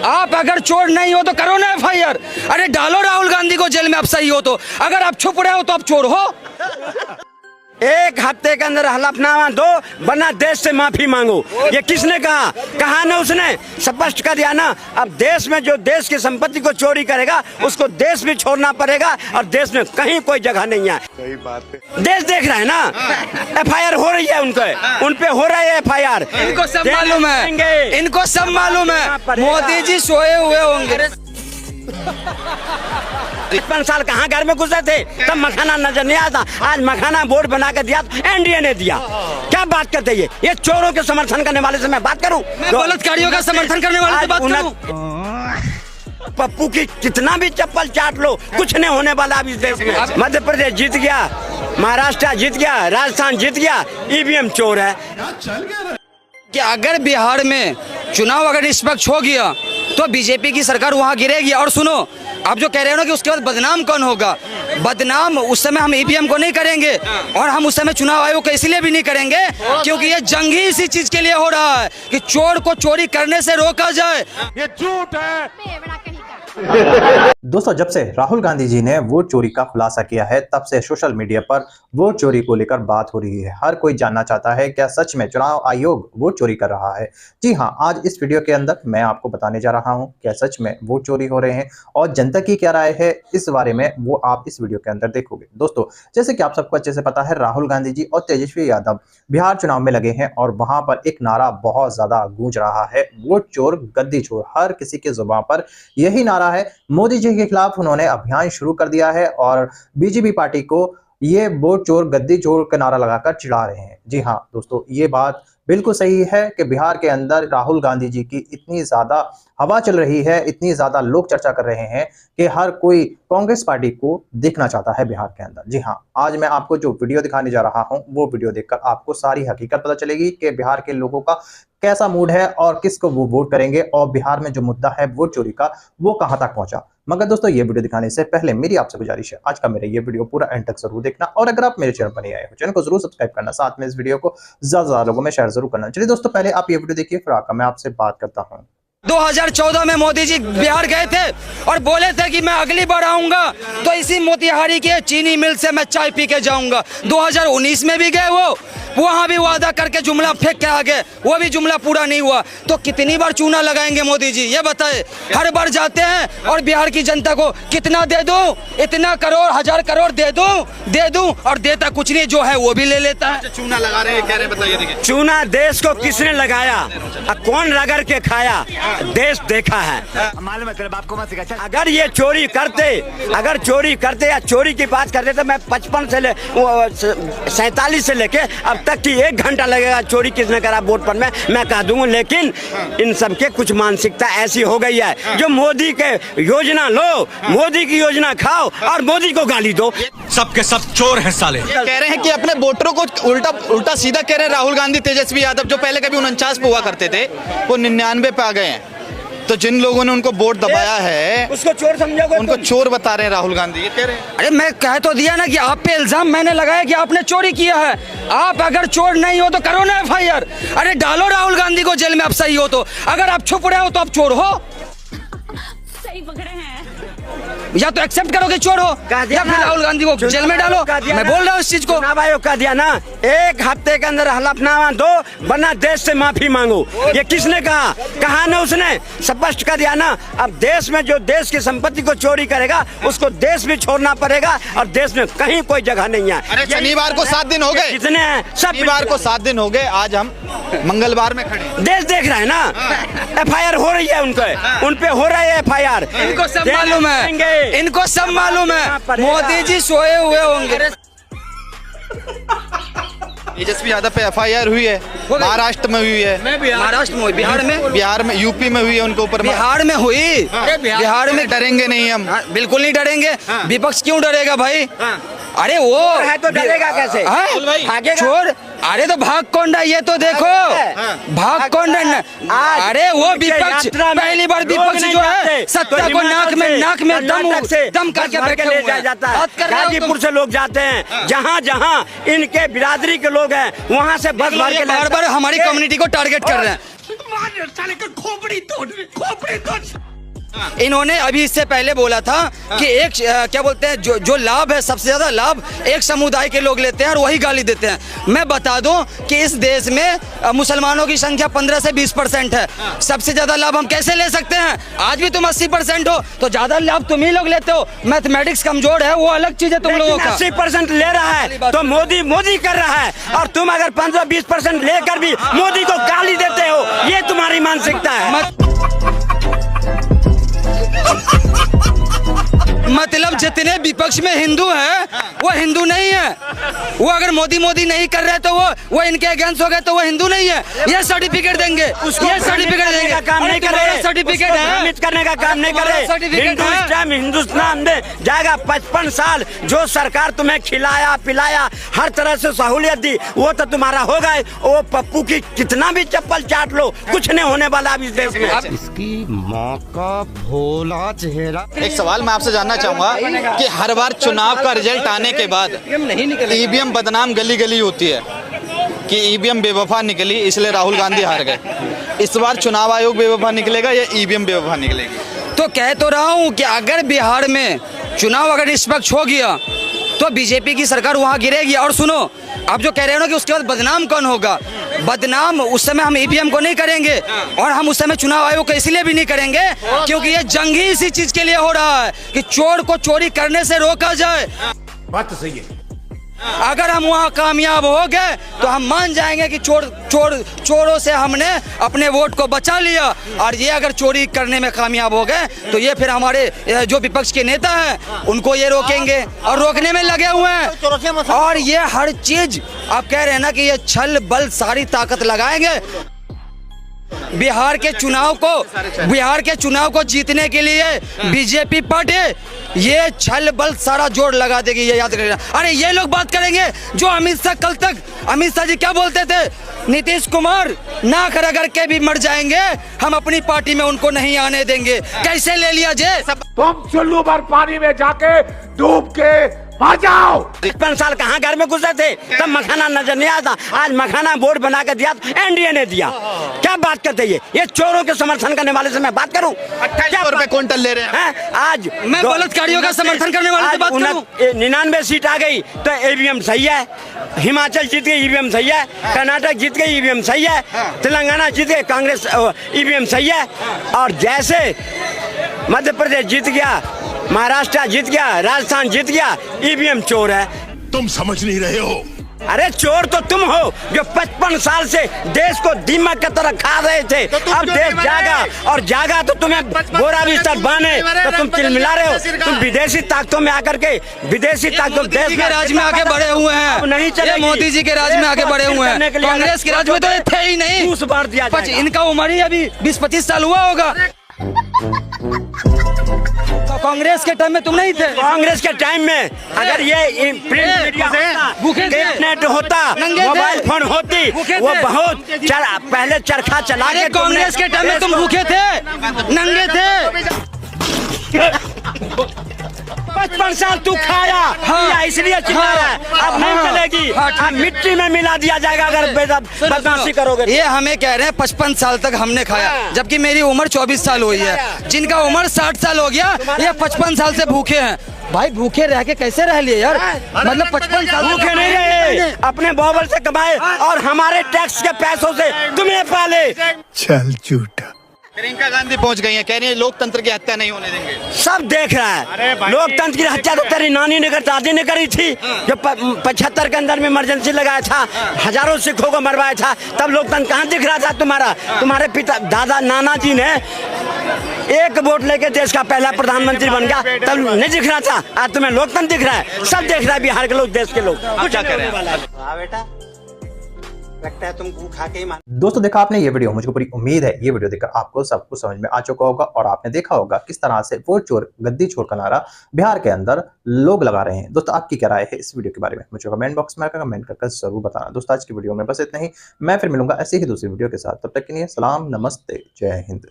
आप अगर चोर नहीं हो तो करो ना एफआईआर। अरे डालो राहुल गांधी को जेल में, आप सही हो तो। अगर आप छुप रहे हो तो आप चोर हो। एक हफ्ते के अंदर हलफनामा दो वरना देश से माफी मांगो। ये किसने कहा? कहा ना उसने स्पष्ट कर दिया ना। अब देश में जो देश की संपत्ति को चोरी करेगा उसको देश भी छोड़ना पड़ेगा और देश में कहीं कोई जगह नहीं है। सही बात है। देश देख रहा है ना, एफआईआर हो रही है उन पे हो रहा है एफआईआर। इनको सब मालूम है, इनको सब मालूम है। मोदी जी सोए हुए होंगे। 55 साल कहाँ घर में घुसे थे तब मखाना नजर नहीं आता। आज मखाना बोर्ड बना के दिया तो एनडीए ने दिया। क्या बात करते ये चोरों के समर्थन करने वाले से मैं बात करूं? मैं बलात्कारियों का समर्थन करने वाले से बात करूं? पप्पू की कितना भी चप्पल चाट लो, कुछ नहीं होने वाला अब इस देश में। मध्य प्रदेश जीत गया, महाराष्ट्र जीत गया, राजस्थान जीत गया, ईवीएम चोर है। कि अगर बिहार में चुनाव अगर निष्पक्ष हो गया तो बीजेपी की सरकार वहां गिरेगी। और सुनो, आप जो कह रहे हो ना कि उसके बाद बदनाम कौन होगा, बदनाम उस समय हम ईवीएम को नहीं करेंगे और हम उस समय चुनाव आयोग को इसलिए भी नहीं करेंगे क्योंकि ये जंग ही इसी चीज के लिए हो रहा है कि चोर को चोरी करने से रोका जाए। ये झूठ है। दोस्तों, जब से राहुल गांधी जी ने वोट चोरी का खुलासा किया है तब से सोशल मीडिया पर वोट चोरी को लेकर बात हो रही है। हर कोई जानना चाहता है क्या सच में चुनाव आयोग वोट चोरी कर रहा है। जी हां, आज इस वीडियो के अंदर मैं आपको बताने जा रहा हूं क्या सच में वोट चोरी हो रहे हैं और जनता की क्या राय है इस बारे में, वो आप इस वीडियो के अंदर देखोगे। दोस्तों, जैसे कि आप सबको अच्छे से पता है, राहुल गांधी जी और तेजस्वी यादव बिहार चुनाव में लगे हैं और वहां पर एक नारा बहुत ज्यादा गूंज रहा है, वोट चोर गद्दी चोर। हर किसी के जुबान पर यही नारा है। मोदी जी के खिलाफ उन्होंने अभियान शुरू कर दिया है और बीजेपी पार्टी को ये वोट चोर गद्दी चोर का नारा लगाकर चिढ़ा रहे हैं। जी हाँ दोस्तों, ये बात बिल्कुल सही है कि बिहार के अंदर राहुल गांधी जी की इतनी ज्यादा हवा चल रही है, इतनी ज्यादा लोग चर्चा कर रहे हैं कि हर कोई कांग्रेस पार्टी को देखना चाहता है बिहार के अंदर। जी हाँ, आज मैं आपको जो वीडियो दिखाने जा रहा हूं वो वीडियो देखकर आपको सारी हकीकत पता चलेगी कि बिहार के लोगों का कैसा मूड है और किसको वो वोट करेंगे और बिहार में जो मुद्दा है वोट चोरी का वो कहां तक पहुंचा। मगर दोस्तों, ये वीडियो दिखाने से पहले मेरी आपसे गुजारिश है, आज का मेरा ये वीडियो पूरा एंड तक जरूर देखना और अगर आप मेरे चैनल पर नहीं आए हो चैनल को जरूर सब्सक्राइब करना, साथ में इस वीडियो को ज्यादा लोगों में शेयर जरूर करना। चलिए दोस्तों, पहले आप ये वीडियो देखिए फिर आकर मैं आपसे बात करता हूँ। 2014 में मोदी जी बिहार गए थे और बोले थे कि मैं अगली बार आऊंगा तो इसी मोतिहारी के चीनी मिल से मैं चाय पी के जाऊंगा। 2019 में भी गए, वो वहां भी वादा करके जुमला फेंक के आ गए, वो भी जुमला पूरा नहीं हुआ। तो कितनी बार चूना लगाएंगे मोदी जी, ये बताए। हर बार जाते हैं और बिहार की जनता को कितना दे दूं, इतना करोड़ 1000 करोड़ दे दूं और देता कुछ नहीं, जो है वो भी ले लेता है। चूना लगा रहे हैं, कह रहे हैं, बताइए। देखिए, चूना देश को किसने लगाया, कौन रगड़ के खाया, देश देखा है। मालूम है तेरे बाप को मत सिखा। अगर ये चोरी करते या चोरी की बात करते तो मैं 55 से 47 से लेके अब तक की 1 घंटा लगेगा चोरी किसने करा वोट पर मैं कह दूंगा। लेकिन इन सबके कुछ मानसिकता ऐसी हो गई है जो मोदी के योजना लो, मोदी की योजना खाओ और मोदी को गाली दो। सबके सब चोर हैं साले। कह रहे हैं कि अपने वोटरों को उल्टा सीधा कह रहे हैं। राहुल गांधी, तेजस्वी यादव जो पहले कभी 49 पे हुआ करते थे वो 99 पे आ गए हैं। तो जिन लोगों ने उनको वोट दबाया है उसको चोर समझोगे, उनको चोर बता रहे हैं राहुल गांधी। ये कह रहे हैं। अरे मैं कह तो दिया ना कि आप पे इल्जाम मैंने लगाया कि आपने चोरी किया है। आप अगर चोर नहीं हो तो करो ना एफआईआर। अरे डालो राहुल गांधी को जेल में, आप सही हो तो। अगर आप छुप रहे हो तो आप चोर हो। सही पकड़े हैं। या तो एक्सेप्ट करो कि चोर हो या फिर राहुल गांधी को जेल में डालो। मैं बोल रहा हूँ इस चीज को। चुनाव आयोग का दिया ना, एक हफ्ते के अंदर हलफनामा दो वरना देश से माफी मांगो। ये किसने कहा? कहा ना उसने स्पष्ट कर दिया ना। अब देश में जो देश की संपत्ति को चोरी करेगा उसको देश भी छोड़ना पड़ेगा और देश में कहीं कोई जगह नहीं है। अरे शनिवार को 7 दिन हो गए, कितने हैं? शनिवार को 7 दिन हो गए, आज हम मंगलवार में खड़े। देश देख रहा है ना, एफआईआर हो रही है उन पे हो रहा है एफआईआर। इनको सब मालूम है, इनको सब मालूम है। मोदी जी सोए हुए होंगे। तेजस्वी यादव पे एफआईआर हुई है, महाराष्ट्र में हुई है, महाराष्ट्र में हुई, बिहार में, यूपी में हुई है उनके ऊपर। बिहार में हुई, बिहार में डरेंगे नहीं हम। बिल्कुल नहीं डरेंगे। विपक्ष क्यों डरेगा भाई? अरे वो है तो डरेगा कैसे? हाँ? भागेगा? चोर, अरे तो भाग कौन रहा है ये तो देखो, भाग कौन रहा है? आज अरे वो उनके विपक्ष, यात्रा में पहली बार लोग विपक्ष नहीं जो है जाते, सत्ता तो को नाक में कर्नाटक से दम करके बस भर बैठे ले हुए जाया हैं। जाता है। बात कर रहे हो गाजीपुर तुम? से लोग जाते हैं, जहाँ जहाँ इनके बिरादरी के लोग हैं वहाँ से बस भर के बार बार हमारी कम्युनिटी को टारगेट कर रहे हैं। इन्होंने अभी इससे पहले बोला था कि एक क्या बोलते हैं जो लाभ है, सबसे ज्यादा लाभ एक समुदाय के लोग लेते हैं और वही गाली देते हैं। मैं बता दूं कि इस देश में मुसलमानों की संख्या 15 से 20% है। सबसे ज्यादा लाभ हम कैसे ले सकते हैं? आज भी तुम 80% हो तो ज्यादा लाभ तुम ही लोग लेते हो। मैथमेटिक्स कमजोर है, वो अलग चीज है तुम लोगों का। 80% ले रहा है तो मोदी कर रहा है, और तुम अगर 15-20% लेकर भी मोदी को गाली देते हो, ये तुम्हारी मानसिकता है। मतलब जितने विपक्ष में हिंदू है वो हिंदू नहीं है। वो अगर मोदी नहीं कर रहे तो वो इनके अगेंस्ट हो गए तो वो हिंदू नहीं है। ये सर्टिफिकेट देंगे, ये सर्टिफिकेट देंगे का काम नहीं करे, सर्टिफिकेट है, भ्रमित करने का काम नहीं करे। सर्टिफिकेट है। टाइम हिंदुस्तान में जाएगा 55 साल, जो सरकार तुम्हें खिलाया पिलाया हर तरह से सहूलियत दी, वो तो तुम्हारा होगा। वो पप्पू की कितना भी चप्पल चाट लो, कुछ नहीं होने वाला अब इस देश में। इसकी माँ का भोला चेहरा। एक सवाल मैं आपसे जानना चाहूंगा कि हर बार चुनाव का रिजल्ट आने के बाद ईवीएम बदनाम गली गली होती है कि ईवीएम बेवफा निकली इसलिए राहुल गांधी हार गए। इस बार चुनाव आयोग बेवफा निकलेगा या ईवीएम बेवफा निकलेगी? तो कह तो रहा हूँ कि अगर बिहार में चुनाव अगर निष्पक्ष हो गया तो बीजेपी की सरकार वहां गिरेगी। और सुनो, आप जो कह रहे हो ना कि उसके बाद बदनाम कौन होगा, बदनाम उस समय हम ईवीएम को नहीं करेंगे और हम उस समय चुनाव आयोग को इसलिए भी नहीं करेंगे क्योंकि ये जंग ही इसी चीज के लिए हो रहा है कि चोर को चोरी करने से रोका जाए। बात तो सही है। अगर हम वहाँ कामयाब हो गए तो हम मान जाएंगे कि चोरों से हमने अपने वोट को बचा लिया। और ये अगर चोरी करने में कामयाब हो गए तो ये फिर हमारे जो विपक्ष के नेता हैं उनको ये रोकेंगे और रोकने में लगे हुए हैं। और ये हर चीज आप कह रहे हैं ना कि ये छल बल सारी ताकत लगाएंगे। बिहार के चुनाव को जीतने के लिए बीजेपी पार्टी ये छल बल सारा जोर लगा देगी, ये याद रखना। अरे ये लोग बात करेंगे जो अमित शाह जी क्या बोलते थे, नीतीश कुमार नाक रगड़ के भी मर जाएंगे, हम अपनी पार्टी में उनको नहीं आने देंगे। कैसे ले लिया जे? तुम चुल्लू भर पानी में जाके डूब के आ जाओ। 55 साल कहाँ घर में घुसे थे, तब मखाना नजर नहीं आता। आज मखाना बोर्ड बना कर दिया तो एनडीए ने दिया। क्या बात करते ये चोरों के समर्थन करने वाले से मैं बात करूं? 28 रुपए क्विंटल ले रहे हैं। आज मैं बलात्कारियों का समर्थन करने वाले से बात करूं? 99 सीट आ गई तो ईवीएम सही है, हिमाचल जीत गई ईवीएम सही है, कर्नाटक जीत गई ईवीएम सही है, तेलंगाना जीत गई कांग्रेस ईवीएम सही है। और जैसे मध्य प्रदेश जीत गया, महाराष्ट्र जीत गया, राजस्थान जीत गया, ईवीएम चोर है। तुम समझ नहीं रहे हो। अरे चोर तो तुम हो जो 55 साल से देश को दीमक की तरह खा रहे थे। अब देश जागा तो तुम्हें बोरा बिस्तर बाने तो तुम चिलमिला रहे हो। तुम विदेशी ताकतों में आकर के देश के राज में आगे बढ़े हुए हैं, नहीं चले। मोदी जी के राज में आगे बढ़े हुए हैं। कांग्रेस के राज में तो ये थे ही नहीं। बार दिया इनका उम्र ही अभी 20-25 साल हुआ होगा। तो कांग्रेस के टाइम में तुम नहीं थे? कांग्रेस के टाइम में अगर ये प्रिंट मीडिया होता, इंटरनेट होता, मोबाइल फोन होती, वो बहुत पहले चरखा चला के। कांग्रेस के टाइम में तुम भूखे थे, नंगे थे। 55 साल तू खाया, हाँ, इसलिए चिल्ला रहा है। अब नहीं चलेगी, अब मिट्टी में मिला दिया जाएगा अगर बदमाशी करोगे। ये हमें कह रहे हैं 55 साल तक हमने खाया, जबकि मेरी उम्र 24 साल हुई है। जिनका उम्र 60 साल हो गया ये 55 साल से भूखे हैं। भाई भूखे रह के कैसे रह लिए यार? मतलब 55 साल भूखे नहीं रहे, अपने बोबल से कमाए और हमारे टैक्स के पैसों से तुम्हें पाले। चल झूठा। प्रियंका गांधी पहुंच गई हैं, कह रही है लोकतंत्र की हत्या नहीं होने देंगे। सब देख रहा है। लोकतंत्र की हत्या तो तेरी नानी ने दादी ने करी थी, जो 75 के अंदर में इमरजेंसी लगाया था, हजारों सिखों को मरवाया था। तब लोकतंत्र कहाँ दिख रहा था तुम्हारा? तुम्हारे पिता दादा नाना जी ने एक वोट लेके देश का पहला प्रधानमंत्री बन गया, तब नहीं दिख रहा था। आज तुम्हें लोकतंत्र दिख रहा है, सब देख रहा है, बिहार के लोग, देश के लोग। क्या करें? बेटा लगता है तुमको खा के ही मान। दोस्तों देखा आपने ये वीडियो, मुझको पूरी उम्मीद है ये वीडियो देखकर आपको सब कुछ समझ में आ चुका होगा और आपने देखा होगा किस तरह से वोट चोर गद्दी छोड़ का नारा बिहार के अंदर लोग लगा रहे हैं। दोस्तों आपकी क्या राय है इस वीडियो के बारे में मुझे कमेंट बॉक्स में कमेंट करके जरूर बताना। दोस्तों आज की वीडियो में बस इतना ही, मैं फिर मिलूंगा ऐसे ही दूसरी वीडियो के साथ, तब तक के लिए सलाम, नमस्ते, जय हिंद।